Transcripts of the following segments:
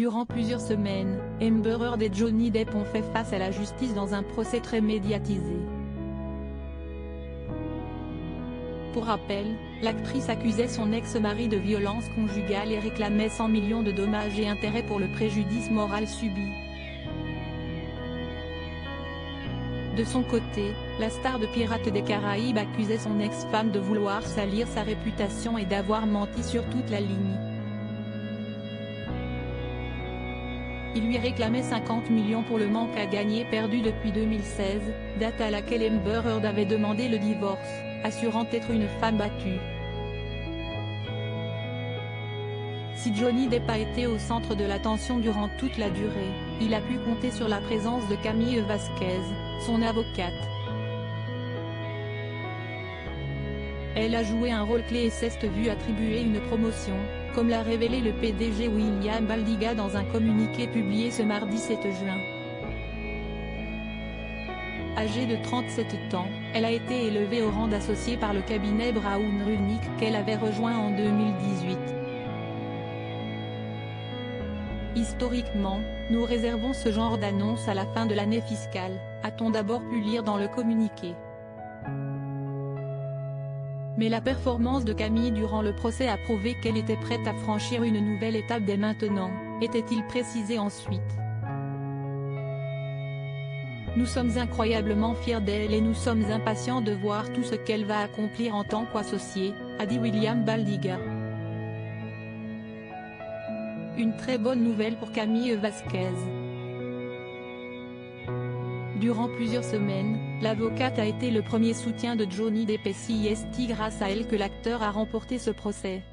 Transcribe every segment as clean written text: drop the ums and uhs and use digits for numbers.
Durant plusieurs semaines, Amber Heard et Johnny Depp ont fait face à la justice dans un procès très médiatisé. Pour rappel, l'actrice accusait son ex-mari de violence conjugale et réclamait 100 millions de dommages et intérêts pour le préjudice moral subi. De son côté, la star de Pirates des Caraïbes accusait son ex-femme de vouloir salir sa réputation et d'avoir menti sur toute la ligne. Il lui réclamait 50 millions pour le manque à gagner perdu depuis 2016, date à laquelle Amber Heard avait demandé le divorce, assurant être une femme battue. Si Johnny Depp a été au centre de l'attention durant toute la durée, il a pu compter sur la présence de Camille Vasquez, son avocate. Elle a joué un rôle clé et s'est vue attribuer une promotion, comme l'a révélé le PDG William Baldiga dans un communiqué publié ce mardi 7 juin. Âgée de 37 ans, elle a été élevée au rang d'associée par le cabinet Brown Rudnick qu'elle avait rejoint en 2018. Historiquement, nous réservons ce genre d'annonce à la fin de l'année fiscale, a-t-on d'abord pu lire dans le communiqué. Mais la performance de Camille durant le procès a prouvé qu'elle était prête à franchir une nouvelle étape dès maintenant, était-il précisé ensuite. Nous sommes incroyablement fiers d'elle et nous sommes impatients de voir tout ce qu'elle va accomplir en tant qu'associée, a dit William Baldiga. Une très bonne nouvelle pour Camille Vasquez. Durant plusieurs semaines, l'avocate a été le premier soutien de Johnny Depp et c'est grâce à elle que l'acteur a remporté ce procès.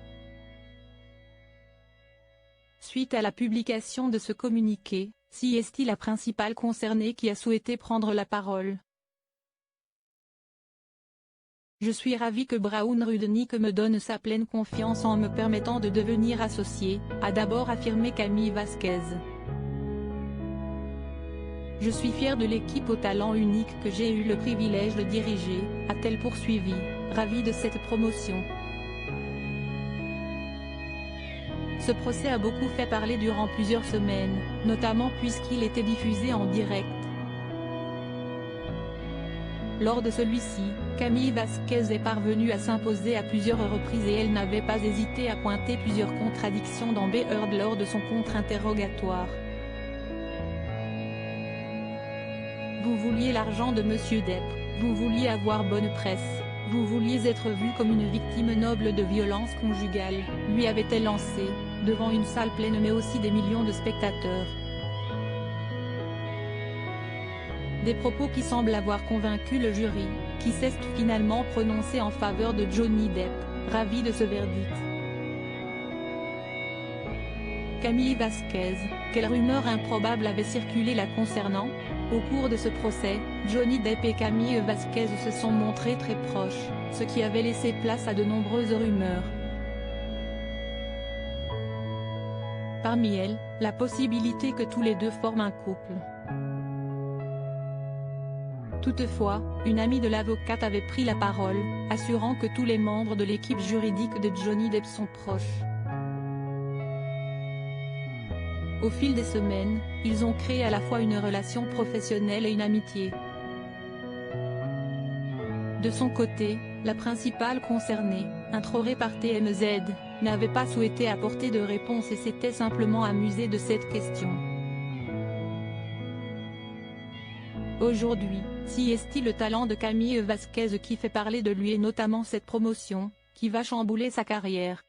Suite à la publication de ce communiqué, c'est la principale concernée qui a souhaité prendre la parole. Je suis ravie que Brown Rudnick me donne sa pleine confiance en me permettant de devenir associée, a d'abord affirmé Camille Vasquez. Je suis fière de l'équipe au talent unique que j'ai eu le privilège de diriger, a-t-elle poursuivi, ravie de cette promotion. Ce procès a beaucoup fait parler durant plusieurs semaines, notamment puisqu'il était diffusé en direct. Lors de celui-ci, Camille Vasquez est parvenue à s'imposer à plusieurs reprises et elle n'avait pas hésité à pointer plusieurs contradictions d'Amber Heard lors de son contre-interrogatoire. Vous vouliez l'argent de Monsieur Depp, vous vouliez avoir bonne presse, vous vouliez être vu comme une victime noble de violence conjugale, lui avait-elle lancé, devant une salle pleine mais aussi des millions de spectateurs. Des propos qui semblent avoir convaincu le jury, qui s'est finalement prononcé en faveur de Johnny Depp, ravi de ce verdict. Camille Vasquez, quelle rumeur improbable avait circulé la concernant? Au cours de ce procès, Johnny Depp et Camille Vasquez se sont montrés très proches, ce qui avait laissé place à de nombreuses rumeurs. Parmi elles, la possibilité que tous les deux forment un couple. Toutefois, une amie de l'avocate avait pris la parole, assurant que tous les membres de l'équipe juridique de Johnny Depp sont proches. Au fil des semaines, ils ont créé à la fois une relation professionnelle et une amitié. De son côté, la principale concernée, introrée par TMZ, n'avait pas souhaité apporter de réponse et s'était simplement amusée de cette question. Aujourd'hui, c'est le talent de Camille Vasquez qui fait parler de lui et notamment cette promotion, qui va chambouler sa carrière.